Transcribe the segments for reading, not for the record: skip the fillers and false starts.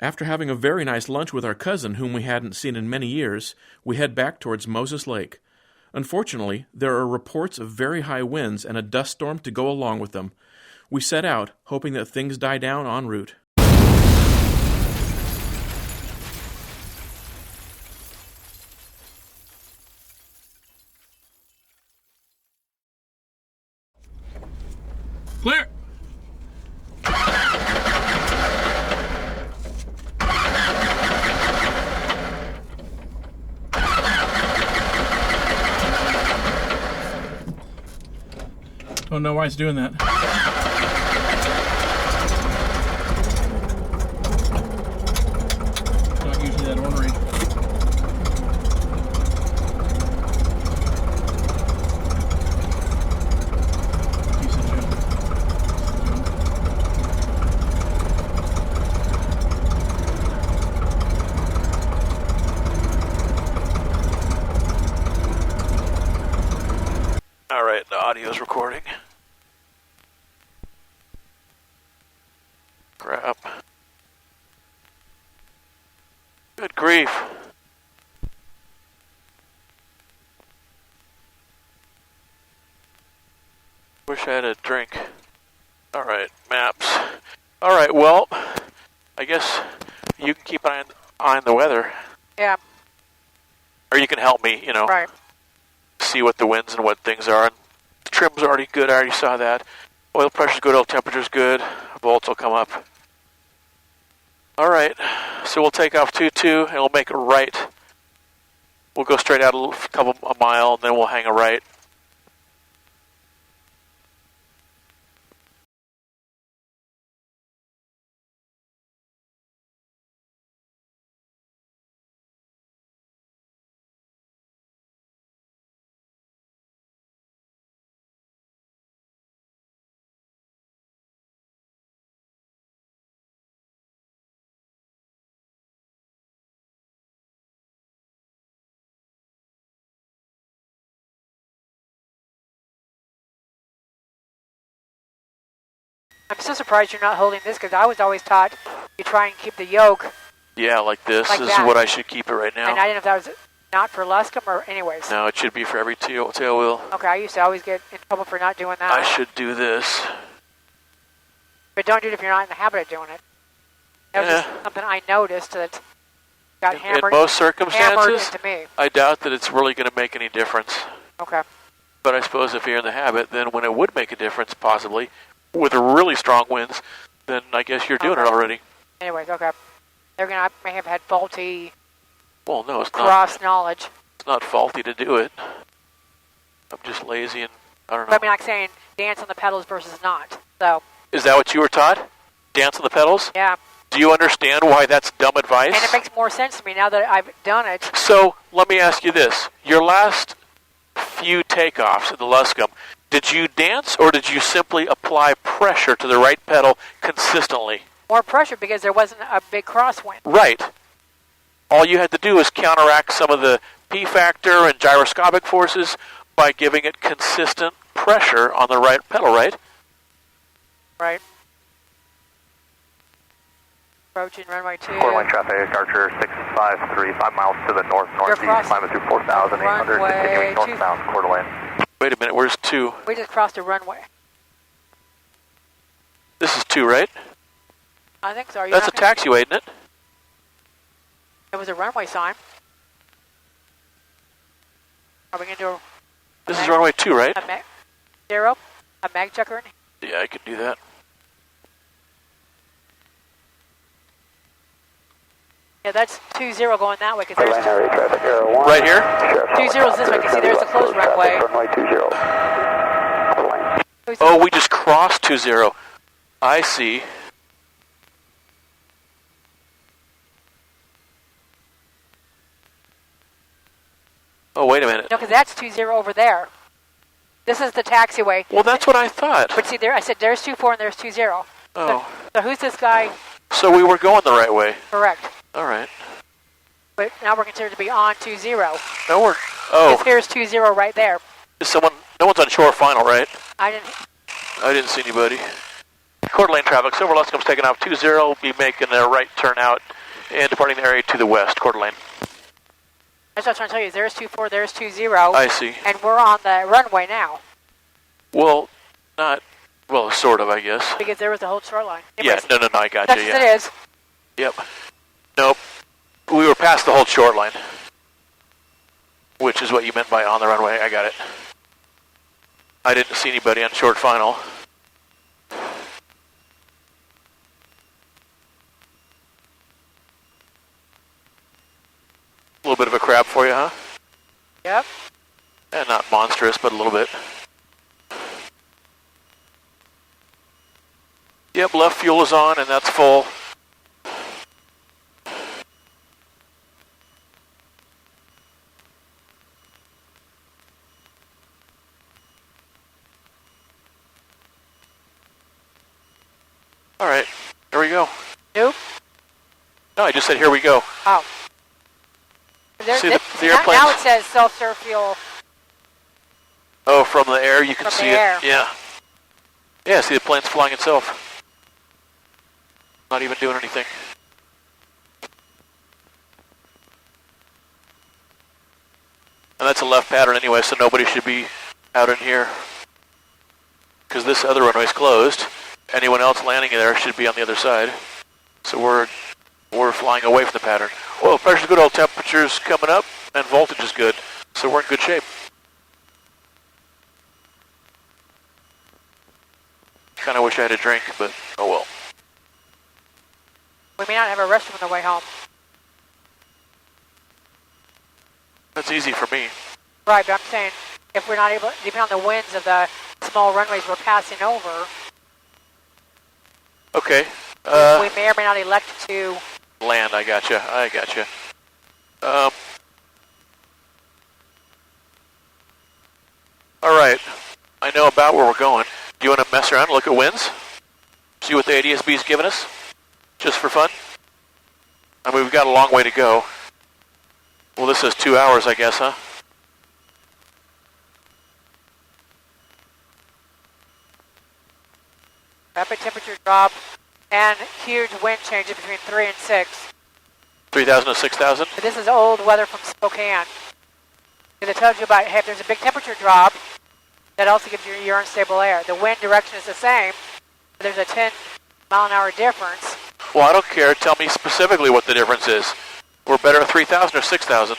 After having a very nice lunch with our cousin, whom we hadn't seen in many years, we head back towards Moses Lake. Unfortunately, there are reports of very high winds and a dust storm to go along with them. We set out, hoping that things die down en route. Clear! Don't know why it's doing that. Not usually that ornery. Alright, the audio's recording. Crap. Good grief. Wish I had a drink. Alright, maps. Alright, well, I guess you can keep an eye on the weather. Yeah. Or you can help me, you know. Right. See what the winds and what things are. And the trim's already good, I already saw that. Oil pressure's good, oil temperature's good. Volts will come up. Alright, so we'll take off 2-2 and we'll make a right. We'll go straight out a mile and then we'll hang a right. I'm so surprised you're not holding this because I was always taught you try and keep the yoke. Yeah, like this like is that. what I should keep it right now. And I didn't know if that was not for Luscombe or anyways. No, it should be for every tail wheel. Okay, I used to always get in trouble for not doing that. I should do this. But don't do it if you're not in the habit of doing it. That was just something I noticed that got hammered. In most circumstances, into me. I doubt that it's really going to make any difference. Okay. But I suppose if you're in the habit, then when it would make a difference, possibly, with really strong winds, then I guess you're doing it already. Anyways, okay. They're gonna may have had faulty Well, no, it's not. cross knowledge. It's not faulty to do it. I'm just lazy and I don't know. But I mean, like saying dance on the pedals versus not. So. Is that what you were taught? Dance on the pedals? Yeah. Do you understand why that's dumb advice? And it makes more sense to me now that I've done it. So, let me ask you this. Your last few takeoffs at the Luscombe, did you dance or did you simply apply pressure to the right pedal consistently? More pressure because there wasn't a big crosswind. Right. All you had to do was counteract some of the P factor and gyroscopic forces by giving it consistent pressure on the right pedal, right? Right. Approaching runway 2. Quarter-line traffic, Archer 653, 5 miles to the north-northeast, climbing through 4,800, continuing northbound, quarter-line. Wait a minute, where's 2? We just crossed a runway. This is 2, right? I think so. That's a taxiway, isn't it? It was a runway sign. Are we going to do This is runway 2, right? a mag, 0? A mag checker? Yeah, I can do that. Yeah, that's 20 going that way because there's traffic, Air 1. Right here? 20 is this way because see there's the closed runway. Runway 20. Oh, we just crossed 20. I see. Oh, wait a minute. No, because that's 20 over there. This is the taxiway. Well, that's what I thought. But see, there I said there's 24 and there's 20. Oh. So who's this guy? So we were going the right way. Correct. All right. But now we're considered to be on 20. No, we're... Oh. Because here's 20 right there. Is someone... No one's on shore final, right? I didn't... I didn't see anybody. Coeur d'Alene traffic, Silver Luscombe's taking off 20, will be making a right turn out and departing the area to the west, Coeur d'Alene. That's what I was trying to tell you. There's 24, there's 20. I see. And we're on the runway now. Well, sort of, I guess. Because there was the whole shoreline. Anyways, yeah, no, I got you. That's what it is. Yep. Nope. We were past the whole short line, which is what you meant by on the runway. I got it. I didn't see anybody on short final. A little bit of a crab for you, huh? Yep. And not monstrous, but a little bit. Yep, left fuel is on, and that's full. All right, here we go. Nope. No, I just said here we go. Oh. See the airplane? Now it says self-serve fuel. Oh, from the air you can From see the air. it. Yeah. Yeah, see the plane's flying itself. Not even doing anything. And that's a left pattern anyway, so nobody should be out in here. Because this other runway's closed. Anyone else landing there should be on the other side. So we're flying away from the pattern. Oil pressure's good, oil temperature's coming up, and voltage is good. So we're in good shape. Kind of wish I had a drink, but oh well. We may not have a restroom on the way home. That's easy for me. Right, but I'm saying if we're not able, depending on the winds of the small runways we're passing over, okay. we may or may not elect to land. I gotcha. All right. I know about where we're going. Do you want to mess around and look at winds? See what the ADS-B is giving us? Just for fun? I mean, we've got a long way to go. Well, this says 2 hours, I guess, huh? rapid temperature drop and huge wind changes between 3 and 6. 3,000 to 6,000? But this is old weather from Spokane. Because it tells you about, hey, if there's a big temperature drop, that also gives you your unstable air. The wind direction is the same, but there's a 10-mile-an-hour difference. Well, I don't care. Tell me specifically what the difference is. We're better at 3,000 or 6,000?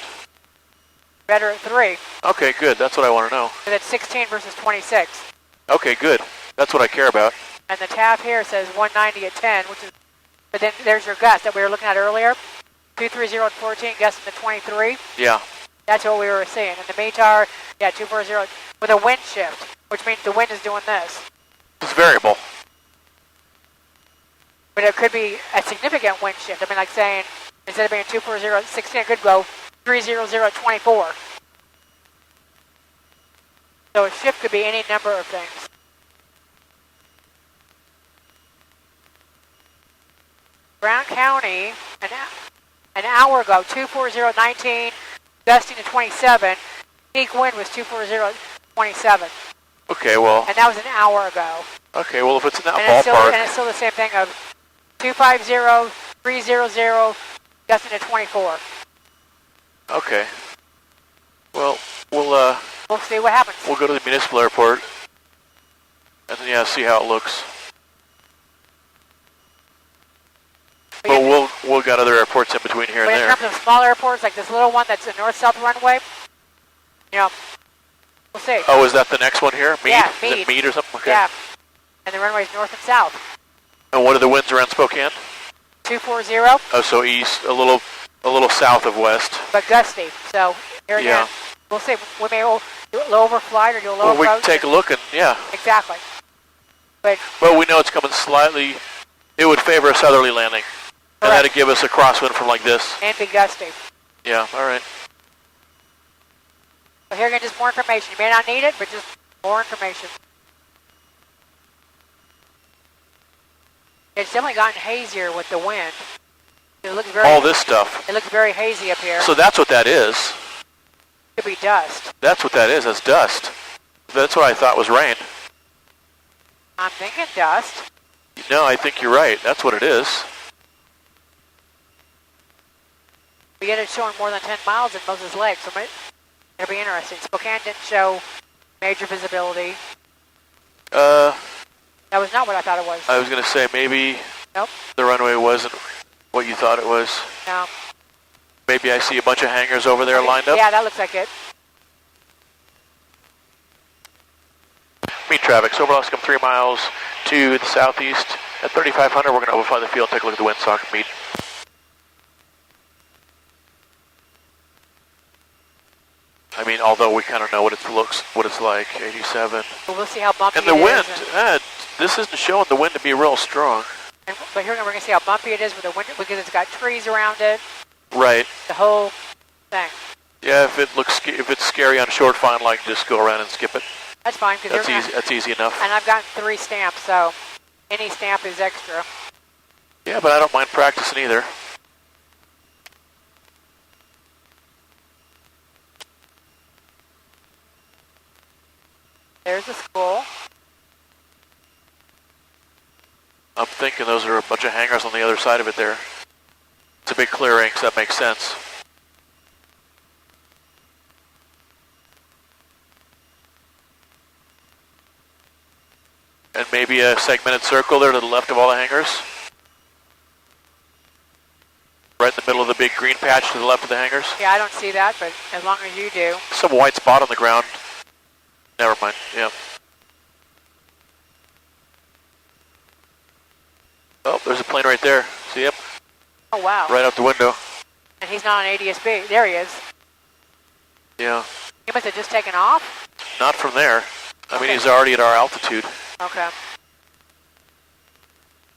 Better at 3. Okay, good. That's what I want to know. Because it's 16 versus 26. Okay, good. That's what I care about. And the tab here says 190 at 10, which is, but then there's your gust that we were looking at earlier. 230 at 14, gust in the 23. Yeah. That's what we were seeing. And the METAR, yeah, 240 with a wind shift, which means the wind is doing this. It's variable. But it could be a significant wind shift. I mean, like saying, instead of being 240 at 16, it could go 300 at 24. So a shift could be any number of things. Brown County, an hour ago, 240-19, gusting to 27. Peak wind was 240-27. Okay, well. And that was an hour ago. Okay, well, if it's in that and ballpark. And it's still the same thing of 250, 300, gusting to 24. Okay. Well, we'll see what happens. We'll go to the municipal airport and then, yeah, see how it looks. But we'll got other airports in between here and there. In terms of small airports, like this little one that's a north-south runway, you know, we'll see. Oh, is that the next one here? Meade? Yeah, Meade. Is it Meade or something? Okay. Yeah. And the runway's north and south. And what are the winds around Spokane? 240. Oh, so east, a little south of west. But gusty. So here again, we'll see. We may do a low overflight or do a low approach. Well, we can take a look and, yeah. Exactly. But we know it's coming slightly. It would favor a southerly landing. And that'd give us a crosswind from like this. And be gusty. Yeah, all right. So here again, just more information. You may not need it, but just more information. It's definitely gotten hazier with the wind. It looks very. All this stuff. It looks very hazy up here. So that's what that is. Could be dust. That's what that is. That's dust. That's what I thought was rain. I'm thinking dust. No, I think you're right. That's what it is. We get it showing more than 10 miles in Moses Lake, so it'll be interesting. Spokane didn't show major visibility. That was not what I thought it was. I was going to say maybe Nope. the runway wasn't what you thought it was. No. Maybe I see a bunch of hangars over there lined up. Yeah, that looks like it. Meet traffic. So Luscombe 3 miles to the southeast. At 3,500, we're going to overfly the field, take a look at the windsock. Meet. I mean, although we kind of know what it's like, 87. But we'll see how bumpy And the it wind, is. this isn't showing the wind to be real strong. But here we're going to see how bumpy it is with the wind, because it's got trees around it. Right. The whole thing. Yeah, if it's scary on short fine line, just go around and skip it. That's fine. Cause That's easy. That's easy enough. And I've gotten 3 stamps, so any stamp is extra. Yeah, but I don't mind practicing either. There's the school. I'm thinking those are a bunch of hangars on the other side of it there. It's a big clearing, so that makes sense. And maybe a segmented circle there to the left of all the hangars. Right in the middle of the big green patch to the left of the hangars. Yeah, I don't see that, but as long as you do. Some white spot on the ground. Never mind, yeah. Oh, there's a plane right there. See, yep. Oh, wow. Right out the window. And he's not on ADSB. There he is. Yeah. He must have just taken off? Not from there. I mean, Okay. he's already at our altitude. Okay.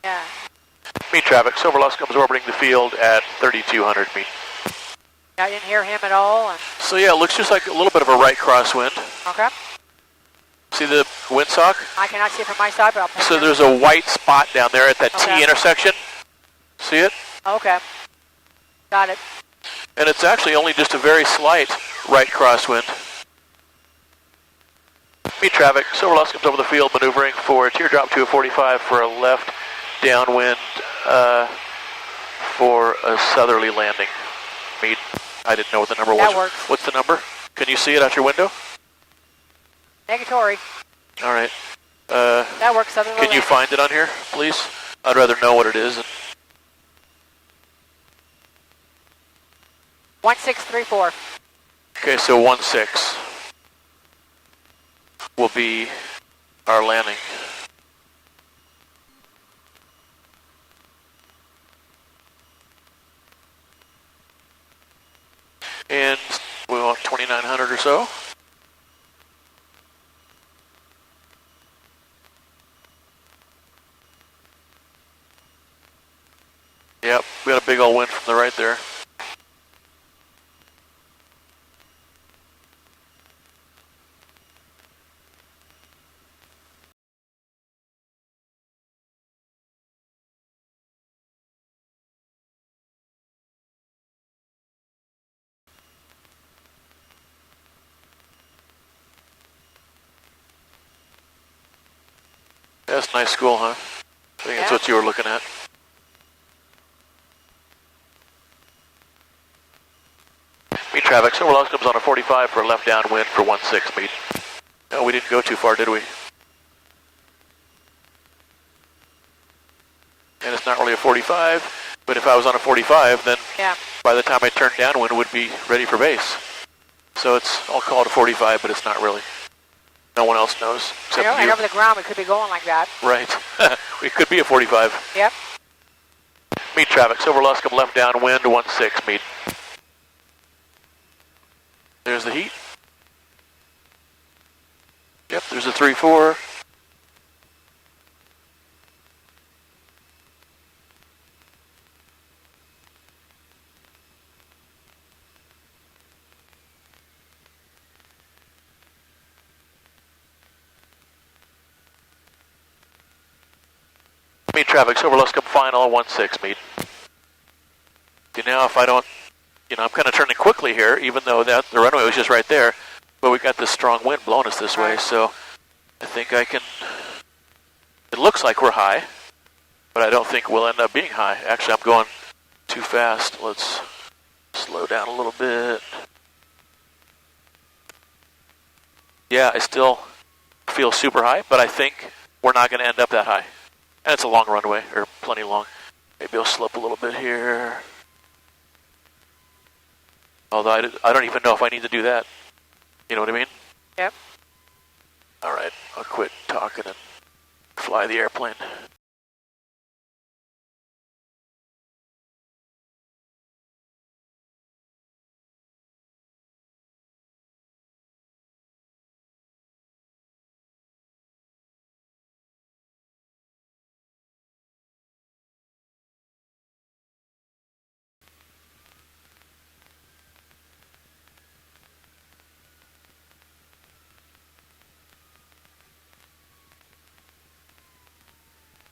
Yeah. Meet traffic. Silver Luscombe is orbiting the field at 3,200 feet. I didn't hear him at all. And So yeah, it looks just like a little bit of a right crosswind. okay. See the windsock? I cannot see it from my side, but I'll point So it. there's a white spot down there at that Okay. T intersection. See it? Okay. Got it. And it's actually only just a very slight right crosswind. Meet traffic. Silver Luscombe's over the field maneuvering for a teardrop to a 45 for a left downwind for a southerly landing. Meet. I didn't know what the number was. That works. What's the number? Can you see it out your window? Negatory. All right. That works. Southern Can you find it on here, please? I'd rather know what it is. 1634. Okay, so 16 will be our landing. And we want 2,900 or so. Yep, we got a big old wind from the right there. That's a nice school, huh? I think that's what you were looking at. Meet traffic. Silver Luscombe's on a 45 for a left downwind for 16 meet. No, we didn't go too far, did we? And it's not really a 45, but if I was on a 45, then by the time I turned downwind, it would be ready for base. So I'll call it a 45, but it's not really. No one else knows except you. And over the ground, we could be going like that. Right. We could be a 45. Yep. Meet traffic. Silver Luscombe left downwind, 16 meet. There's the heat. Yep, there's a 3-4. Meet traffic. Silver Luscombe final, 16 meet. See, now if I don't, I'm kind of turning quickly here, even though the runway was just right there, but we got this strong wind blowing us this way, so I think I can, it looks like we're high. But I don't think we'll end up being high. Actually, I'm going too fast. Let's slow down a little bit. Yeah, I still feel super high, but I think we're not going to end up that high. And it's a long runway, or plenty long. Maybe I'll slope a little bit here. Although I don't even know if I need to do that. You know what I mean? Yep. All right, I'll quit talking and fly the airplane.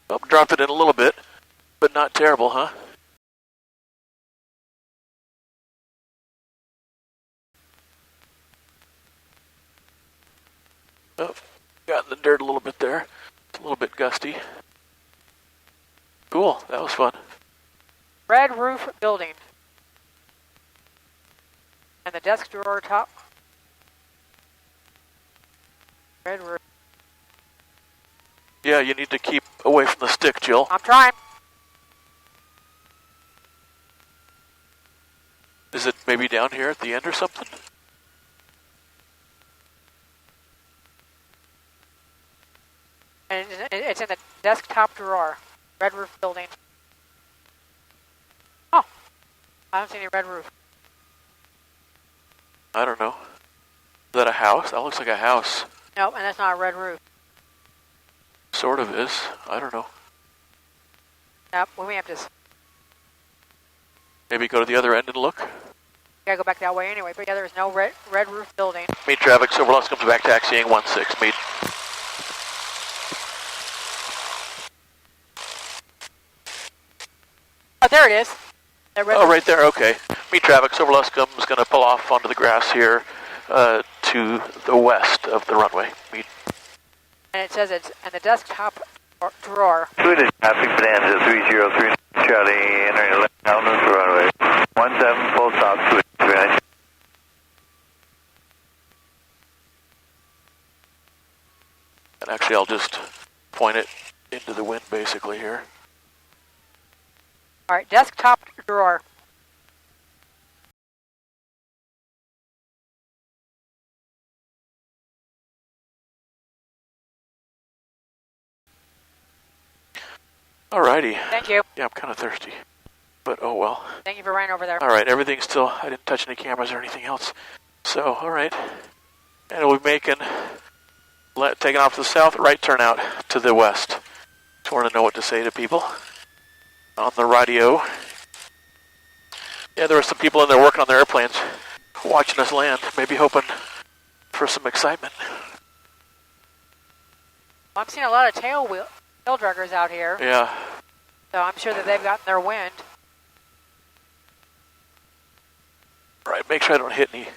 Oh, dropped it in a little bit, but not terrible, huh? Oh, got in the dirt a little bit there. It's a little bit gusty. Cool, that was fun. Red roof building. And the desk drawer top. Red roof. Yeah, you need to keep away from the stick, Jill. I'm trying. Is it maybe down here at the end or something? And it's in the desktop drawer. Red roof building. Oh, I don't see any red roof. I don't know. Is that a house? That looks like a house. Nope, and that's not a red roof. Sort of is. I don't know. Nope, we may have to... Maybe go to the other end and look. Gotta go back that way anyway, but yeah, there's no red roof building. Meet traffic, Silver Luscombe back taxiing 16, meet. Oh, there it is. Oh, right there, okay. Meet traffic, Silver Luscombe is going to pull off onto the grass here to the west of the runway. Meet. And it says it's in the desktop drawer. Swedish traffic, Bonanza 303, Charlie, entering left down the runway. 17, full stop, Swedish. And actually, I'll just point it into the wind basically here. All right, desktop drawer. Alrighty. Thank you. Yeah, I'm kind of thirsty, but oh well. Thank you for running over there. All right, everything's still, I didn't touch any cameras or anything else. So, all right. And we'll be making, taking off to the south, right turn out to the west. Just want to know what to say to people on the radio. Yeah, there were some people in there working on their airplanes, watching us land, maybe hoping for some excitement. Well, I'm seeing a lot of tail draggers out here. Yeah. So I'm sure that they've gotten their wind. All right, make sure I don't hit any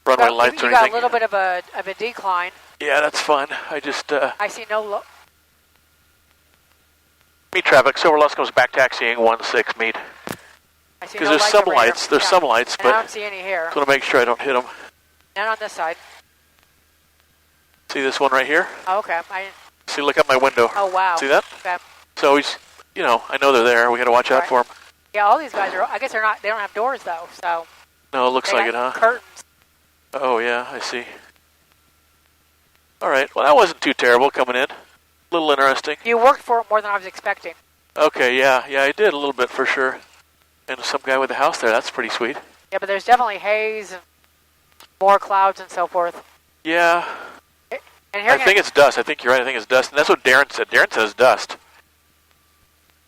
runway lights or anything. You got a little bit of a decline. Yeah, that's fine. I just... I see no... Meet traffic, Silver Luscombe's back taxiing 16, meet. Because there's some lights, some lights, but I don't see any here. I want to make sure I don't hit them. None on this side. See this one right here? Oh, okay. See, look out my window. Oh, wow. See that? Okay. So he's, you know, I know they're there. We got to watch out for them. Yeah, all these guys are, I guess they don't have doors though, so. No, it looks like it, huh? Curtains. Oh, yeah, I see. All right, well, that wasn't too terrible coming in. A little interesting. You worked for it more than I was expecting. Okay, yeah, I did a little bit for sure. And some guy with a house there, that's pretty sweet. Yeah, but there's definitely haze and more clouds and so forth. Yeah. And here I think it's dust. I think you're right. I think it's dust. And that's what Darren said. Darren says dust.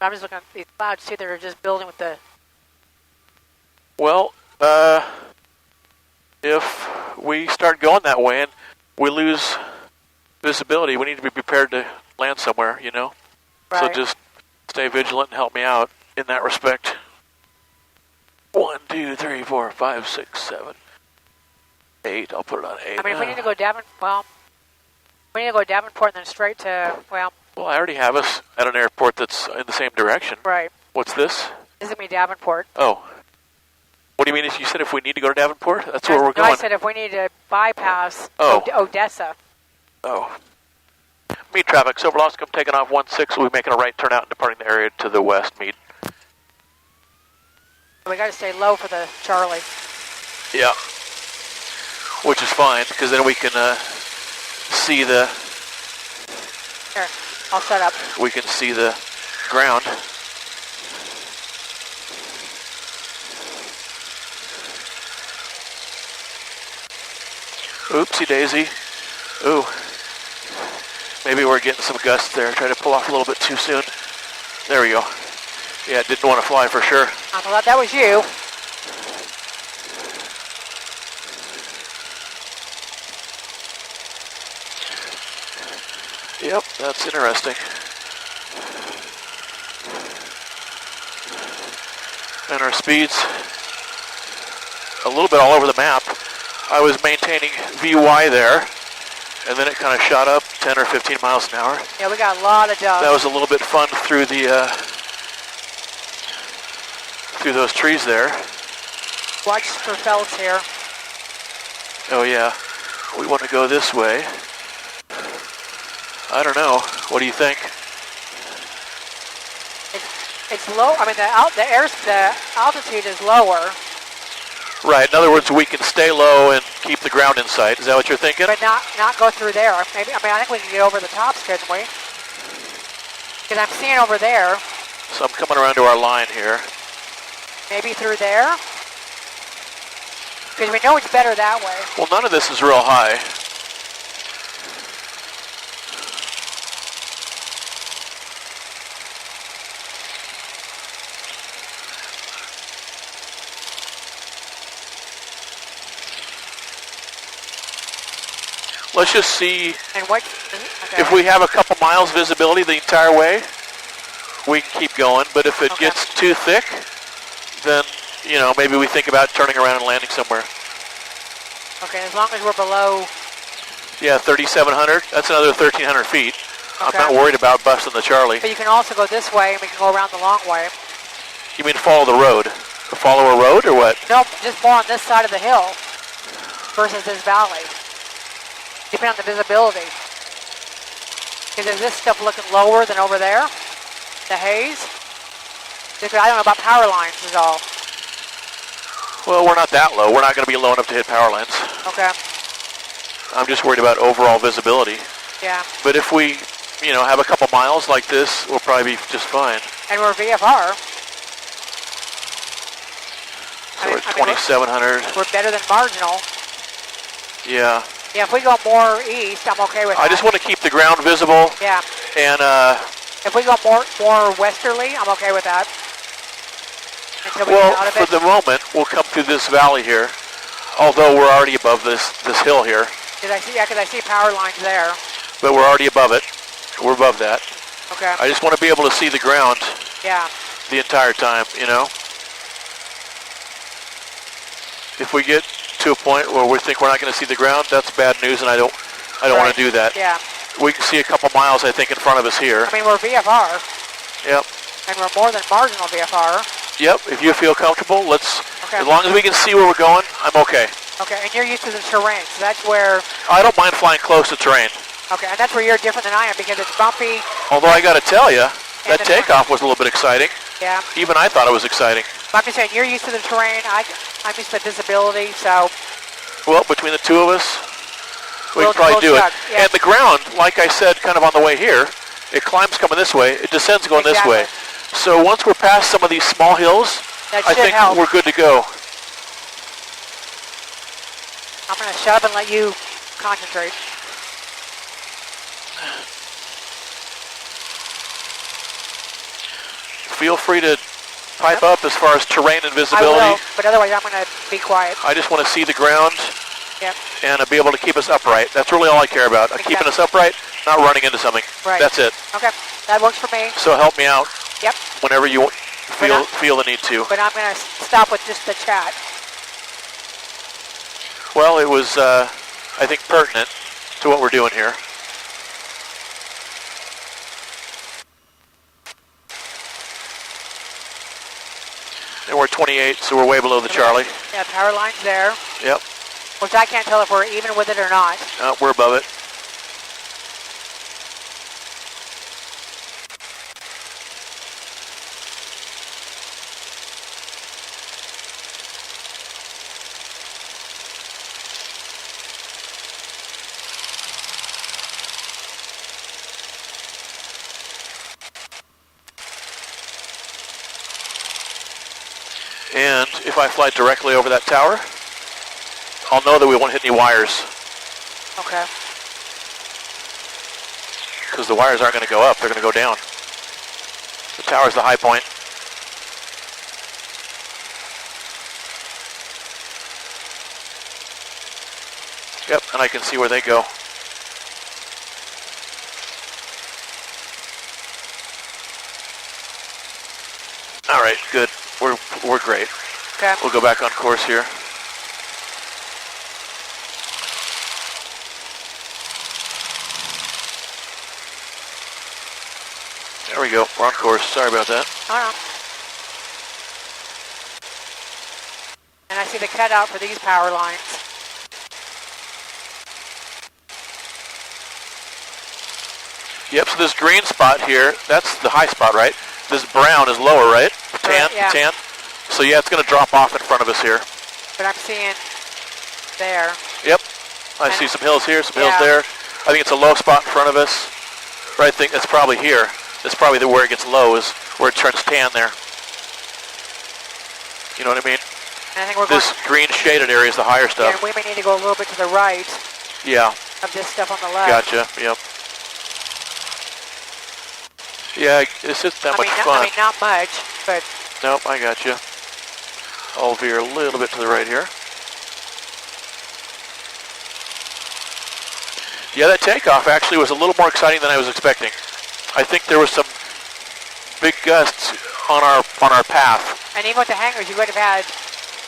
I'm just looking at these clouds, too. They're just building with the... Well, if we start going that way and we lose visibility, we need to be prepared to land somewhere, you know? Right. So just stay vigilant and help me out in that respect. 1, 2, 3, 4, 5, 6, 7, 8. I'll put it on 8. I mean, if we need to go we need to go Davenport and then straight to, well, Well, I already have us at an airport that's in the same direction. Right. What's this? This is going to be Davenport. Oh. What do you mean? You said if we need to go to Davenport? That's where we're going. I said if we need to bypass Odessa. Oh. Meet traffic. Silver Luscombe taking off 16. We'll be making a right turn out and departing the area to the west. Meet. We got to stay low for the Charlie. Yeah. Which is fine, because then we can see the... Here, I'll set up. We can see the ground. Oopsie daisy. Ooh. Maybe we're getting some gusts there. Try to pull off a little bit too soon. There we go. Yeah, didn't want to fly for sure. I'm glad that was you. Yep, that's interesting. And our speeds a little bit all over the map. I was maintaining VY there, and then it kind of shot up 10 or 15 miles an hour. Yeah, we got a lot of dust. That was a little bit fun through the through those trees there. Watch for fells here. Oh yeah, we want to go this way. I don't know. What do you think? It's low. I mean, the altitude is lower. Right. In other words, we can stay low and keep the ground in sight. Is that what you're thinking? But not go through there. Maybe. I mean, I think we can get over the tops, couldn't we? Because I'm seeing over there. So I'm coming around to our line here. Maybe through there. Because we know it's better that way. Well, none of this is real high. Let's just see if we have a couple miles visibility the entire way, we can keep going. But if it gets too thick, then, you know, maybe we think about turning around and landing somewhere. Okay, as long as we're below... Yeah, 3,700. That's another 1,300 feet. Okay. I'm not worried about busting the Charlie. But you can also go this way, and we can go around the long way. You mean follow the road? Follow a road, or what? No, just more on this side of the hill versus this valley. Depending on the visibility. Because is this stuff looking lower than over there? The haze? Because I don't know about power lines is all. Well, we're not that low. We're not going to be low enough to hit power lines. Okay. I'm just worried about overall visibility. Yeah. But if we, you know, have a couple miles like this, we'll probably be just fine. And we're VFR. So we're at 2,700. We're better than marginal. Yeah. Yeah, if we go more east, I'm okay with that. I just want to keep the ground visible. Yeah. And if we go more westerly, I'm okay with that. Until we get out of it. For the moment, we'll come through this valley here. Although we're already above this hill here. Yeah, because I see power lines there. But we're already above it. We're above that. Okay. I just want to be able to see the ground. Yeah. The entire time, you know. If we get to a point where we think we're not going to see the ground, that's bad news, and I don't want to do that. Yeah. We can see a couple miles, I think, in front of us here. I mean, we're VFR. Yep. And we're more than marginal VFR. Yep. If you feel comfortable, let's. Okay. As long as we can see where we're going, I'm okay. Okay, and you're used to the terrain, so that's where. I don't mind flying close to terrain. Okay, and that's where you're different than I am because it's bumpy. Although I got to tell you, that takeoff was a little bit exciting. Yeah. Even I thought it was exciting. But I'm just saying, you're used to the terrain. I'm used to the visibility, so. Well, between the two of us, we can probably do it. Yeah. And the ground, like I said, kind of on the way here, it climbs coming this way, it descends going this way. So once we're past some of these small hills, I think we're good to go. I'm going to shut up and let you concentrate. Feel free to pipe up as far as terrain and visibility. I will, but otherwise I'm going to be quiet. I just want to see the ground and be able to keep us upright. That's really all I care about. Keeping us upright, not running into something. Right. That's it. Okay, that works for me. So help me out. Yep. Whenever you feel the need to. But I'm going to stop with just the chat. Well, it was, I think, pertinent to what we're doing here. And we're 28, so we're way below the Charlie. Yeah, power line's there. Yep. Which I can't tell if we're even with it or not. We're above it. And if I fly directly over that tower, I'll know that we won't hit any wires. Okay. Because the wires aren't going to go up, they're going to go down. The tower's the high point. Yep, and I can see where they go. All right, good. We're great. Okay. We'll go back on course here. There we go. We're on course. Sorry about that. All right. And I see the cutout for these power lines. Yep, so this green spot here, that's the high spot, right? This brown is lower, right? Tan, yeah. tan. So yeah, it's going to drop off in front of us here. But I'm seeing there. Yep. I see some hills here, some hills there. I think it's a low spot in front of us. Right, I think that's probably here. That's probably where it gets low, is where it turns tan there. You know what I mean? And I think we're this green shaded area is the higher stuff. And we may need to go a little bit to the right. Yeah. Of this stuff on the left. Gotcha. Yep. Yeah, this isn't that much fun. I mean, not much, but... Nope, I got you. I'll veer a little bit to the right here. Yeah, that takeoff actually was a little more exciting than I was expecting. I think there was some big gusts on our path. And even with the hangars, you would have had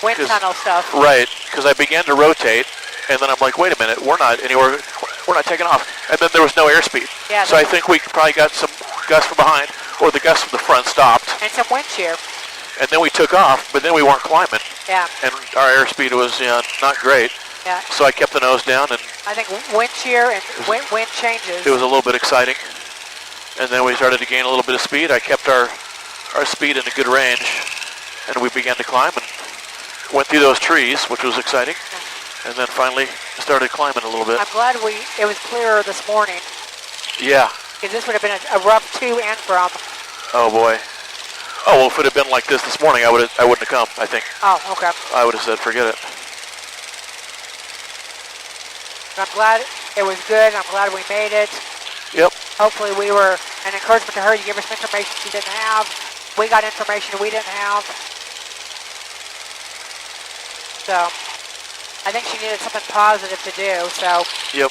wind tunnel stuff. Right, because I began to rotate, and then I'm like, wait a minute, we're not anywhere, we're not taking off. And then there was no airspeed. Yeah, so I think we probably got some gusts from behind, or the gusts from the front stopped. And some wind shear. And then we took off, but then we weren't climbing. Yeah. And our airspeed was not great. Yeah. So I kept the nose down, and I think wind shear and wind changes. It was a little bit exciting. And then we started to gain a little bit of speed. I kept our speed in a good range, and we began to climb and went through those trees, which was exciting. And then finally started climbing a little bit. I'm glad it was clearer this morning. Yeah. Because this would have been a rough to and from. Oh boy. Oh well, if it had been like this morning, I wouldn't have come, I think. Oh, okay. I would have said, forget it. I'm glad it was good. I'm glad we made it. Yep. Hopefully we were an encouragement to her. You gave us information she didn't have. We got information we didn't have. So I think she needed something positive to do. So. Yep.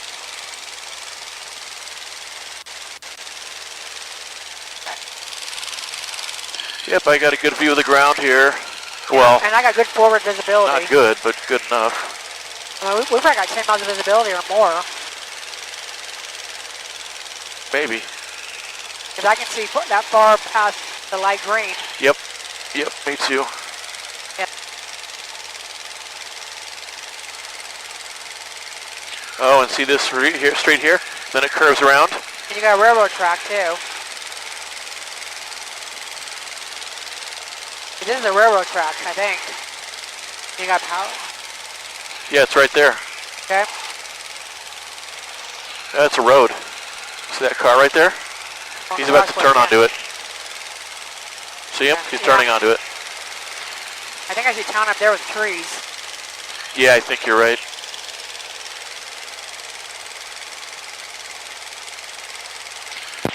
Yep, I got a good view of the ground here. Well, and I got good forward visibility. Not good, but good enough. Well, we've probably got 10 miles of visibility or more. Maybe. Because I can see that far past the light green. Yep. Yep, me too. Yep. Oh, and see this street here? Then it curves around. And you got a railroad track too. This is a railroad track, I think. You got power. Yeah, it's right there. Okay. That's a road. See that car right there? He's about to turn onto it. See him? He's turning onto it. I think I see town up there with trees. Yeah, I think you're right.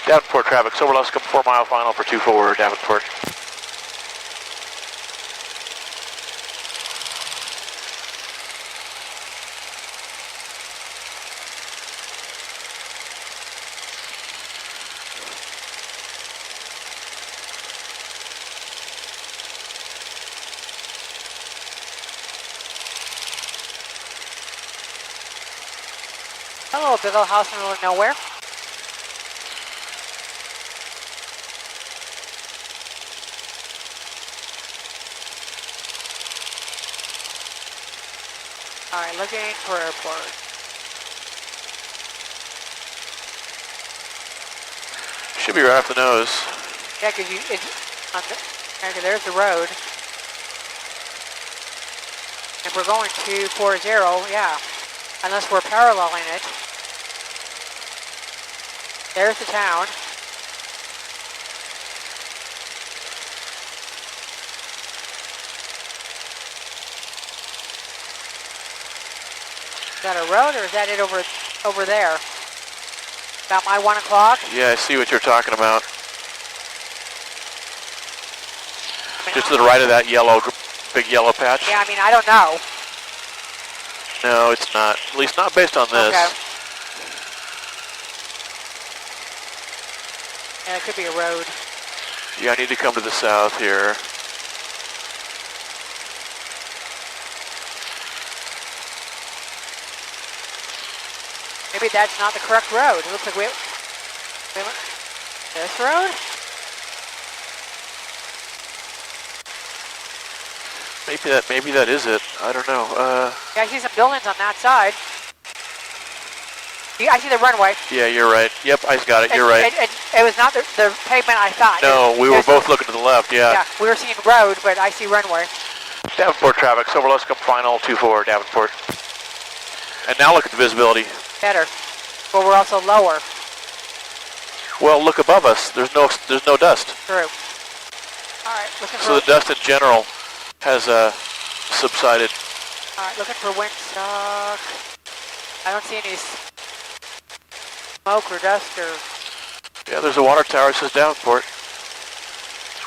Davenport traffic, Silver Luscombe, 4 mile final for 24 Davenport. Hello, big old house in the middle of nowhere. All right, looking for airport. Should be right off the nose. Yeah, because okay, there's the road. If we're going 240, yeah. Unless we're paralleling it. There's the town. Is that a road or is that it over there? About my 1 o'clock? Yeah, I see what you're talking about. Just to the right of that big yellow patch? Yeah, I mean, I don't know. No, it's not. At least not based on this. Okay. Yeah, it could be a road. Yeah, I need to come to the south here. Maybe that's not the correct road. It looks like we this road? Maybe that is it. I don't know. Yeah, I see some buildings on that side. I see the runway. Yeah, you're right. Yep, I got it. You're right. It was not the pavement I thought. No, we were both looking to the left, yeah. Yeah, we were seeing road, but I see runway. Davenport traffic, Silver Luscombe, final 24, Davenport. And now look at the visibility. Better. But we're also lower. Well, look above us. There's no dust. True. All right, looking for... So the dust in general has subsided. All right, looking for windsock. I don't see any smoke or dust or... Yeah, there's a water tower that says Davenport.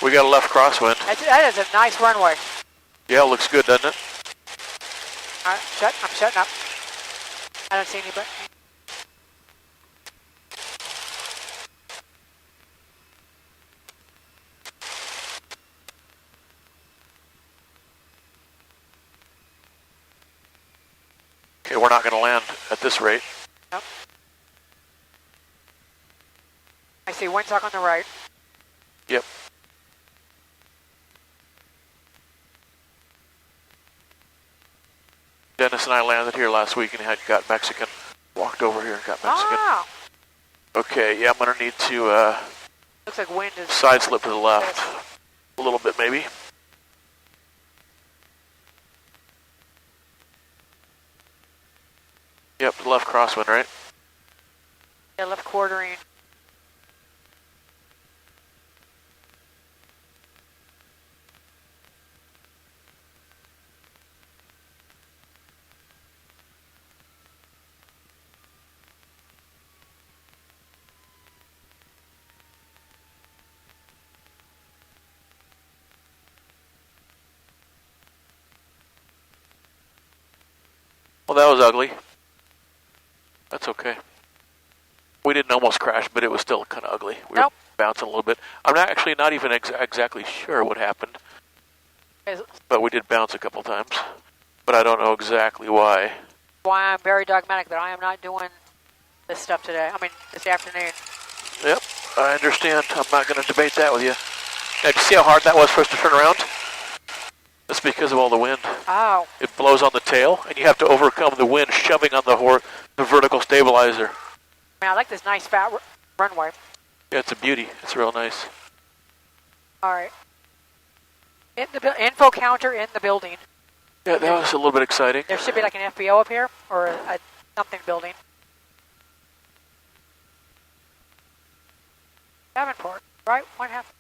We got a left crosswind. That is a nice runway. Yeah, it looks good, doesn't it? All right, I'm shutting up. I don't see anybody. Okay, we're not going to land at this rate. Nope. I see windsock on the right. Yep. Dennis and I landed here last week and got Mexican. Walked over here and got Mexican. Ah! Okay, yeah, I'm going to need to Looks like wind is... side slip to the left. A little bit, maybe. Yep, the left crosswind, right? Yeah, left quartering. Well, that was ugly. That's okay. We didn't almost crash, but it was still kind of ugly. We were bouncing a little bit. I'm actually not even exactly sure what happened, but we did bounce a couple times. But I don't know exactly why. Why I'm very dogmatic that I am not doing this stuff today. I mean, this afternoon. Yep, I understand. I'm not going to debate that with you. Now, did you see how hard that was for us to turn around? That's because of all the wind. Oh. It blows on the tail, and you have to overcome the wind shoving on the vertical stabilizer. I mean, I like this nice fat runway. Yeah, it's a beauty. It's real nice. All right. Info counter in the building. Yeah, that was a little bit exciting. There should be like an FBO up here, or a something building. Davenport, right? What happened?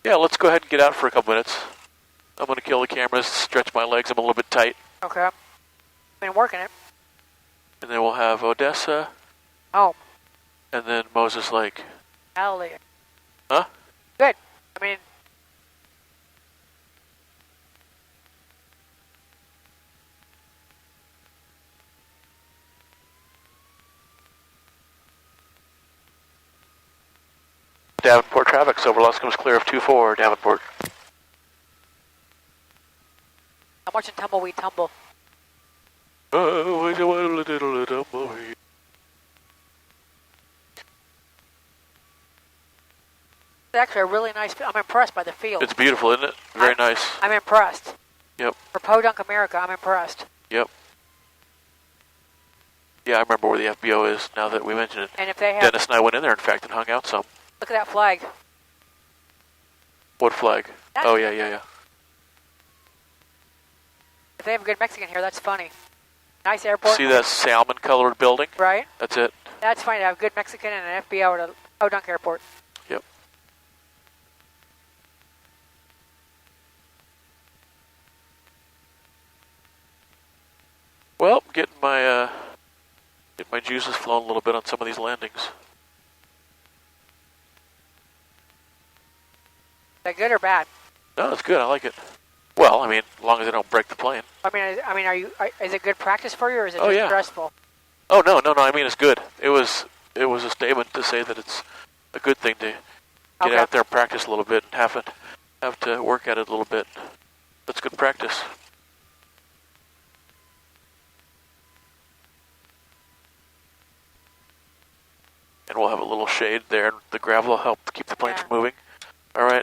Yeah, let's go ahead and get out for a couple minutes. I'm going to kill the cameras, stretch my legs. I'm a little bit tight. Okay. Been working it. And then we'll have Odessa. Oh. And then Moses Lake. Hallelujah. Huh? Good. I mean... Davenport traffic, Silver Luscombe's clear of 24, Davenport. I'm watching Tumbleweed Tumble. It's actually a really nice field. I'm impressed by the field. It's beautiful, isn't it? Very nice. I'm impressed. Yep. For Podunk America, I'm impressed. Yep. Yeah, I remember where the FBO is now that we mentioned it. And if they have... Dennis and I went in there, in fact, and hung out some. Look at that flag. What flag? Oh, yeah. If they have a good Mexican here, that's funny. Nice airport. See that salmon-colored building? Right. That's it. That's funny to have a good Mexican and an FBO at a Podunk Airport. Yep. Well, getting my juices flowing a little bit on some of these landings. Is that good or bad? No, it's good. I like it. Well, I mean, as long as I don't break the plane. I mean, is it good practice for you, or is it just stressful? Oh no. I mean, it's good. It was a statement to say that it's a good thing to get out there and practice a little bit and have to work at it a little bit. That's good practice. And we'll have a little shade there, and the gravel will help keep the plane from moving. All right.